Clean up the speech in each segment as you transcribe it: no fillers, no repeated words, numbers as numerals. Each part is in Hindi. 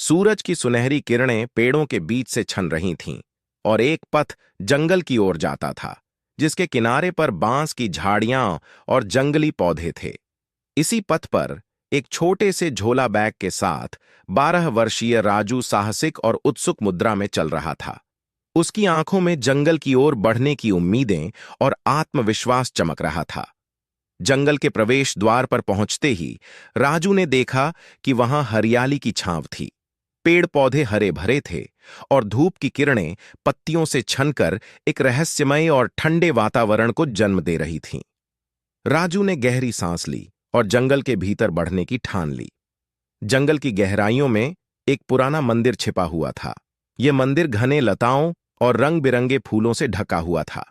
सूरज की सुनहरी किरणें पेड़ों के बीच से छन रही थीं और एक पथ जंगल की ओर जाता था, जिसके किनारे पर बांस की झाड़ियां और जंगली पौधे थे। इसी पथ पर एक छोटे से झोला बैग के साथ 12 वर्षीय राजू साहसिक और उत्सुक मुद्रा में चल रहा था। उसकी आंखों में जंगल की ओर बढ़ने की उम्मीदें और आत्मविश्वास चमक रहा था। जंगल के प्रवेश द्वार पर पहुंचते ही राजू ने देखा कि वहां हरियाली की छांव थी। पेड़ पौधे हरे भरे थे और धूप की किरणें पत्तियों से छनकर एक रहस्यमय और ठंडे वातावरण को जन्म दे रही थीं। राजू ने गहरी सांस ली और जंगल के भीतर बढ़ने की ठान ली। जंगल की गहराइयों में एक पुराना मंदिर छिपा हुआ था। यह मंदिर घने लताओं और रंग बिरंगे फूलों से ढका हुआ था।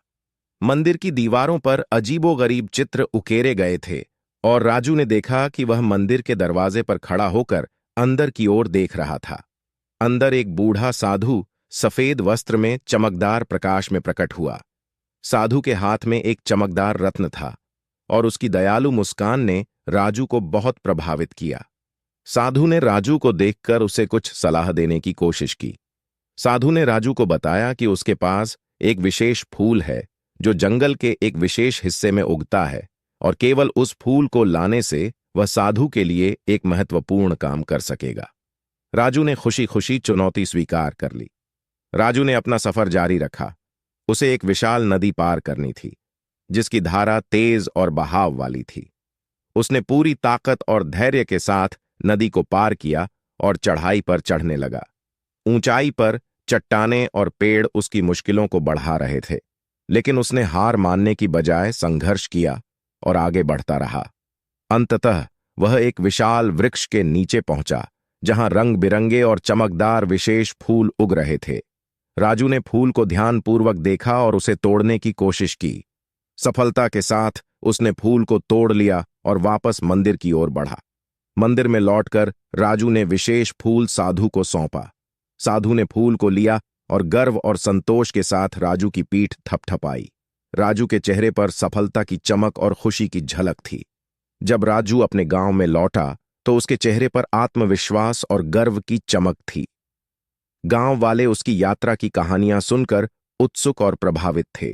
मंदिर की दीवारों पर अजीबोगरीब चित्र उकेरे गए थे और राजू ने देखा कि वह मंदिर के दरवाजे पर खड़ा होकर अंदर की ओर देख रहा था। अंदर एक बूढ़ा साधु सफेद वस्त्र में चमकदार प्रकाश में प्रकट हुआ। साधु के हाथ में एक चमकदार रत्न था और उसकी दयालु मुस्कान ने राजू को बहुत प्रभावित किया। साधु ने राजू को देखकर उसे कुछ सलाह देने की कोशिश की। साधु ने राजू को बताया कि उसके पास एक विशेष फूल है जो जंगल के एक विशेष हिस्से में उगता है और केवल उस फूल को लाने से वह साधु के लिए एक महत्वपूर्ण काम कर सकेगा। राजू ने खुशी खुशी चुनौती स्वीकार कर ली। राजू ने अपना सफर जारी रखा। उसे एक विशाल नदी पार करनी थी, जिसकी धारा तेज और बहाव वाली थी। उसने पूरी ताकत और धैर्य के साथ नदी को पार किया और चढ़ाई पर चढ़ने लगा। ऊंचाई पर चट्टानें और पेड़ उसकी मुश्किलों को बढ़ा रहे थे, लेकिन उसने हार मानने की बजाय संघर्ष किया और आगे बढ़ता रहा। अंततः वह एक विशाल वृक्ष के नीचे पहुंचा, जहां रंग बिरंगे और चमकदार विशेष फूल उग रहे थे। राजू ने फूल को ध्यानपूर्वक देखा और उसे तोड़ने की कोशिश की। सफलता के साथ उसने फूल को तोड़ लिया और वापस मंदिर की ओर बढ़ा। मंदिर में लौटकर राजू ने विशेष फूल साधु को सौंपा। साधु ने फूल को लिया और गर्व और संतोष के साथ राजू की पीठ थपथपाई। राजू के चेहरे पर सफलता की चमक और खुशी की झलक थी। जब राजू अपने गांव में लौटा तो उसके चेहरे पर आत्मविश्वास और गर्व की चमक थी। गांव वाले उसकी यात्रा की कहानियां सुनकर उत्सुक और प्रभावित थे।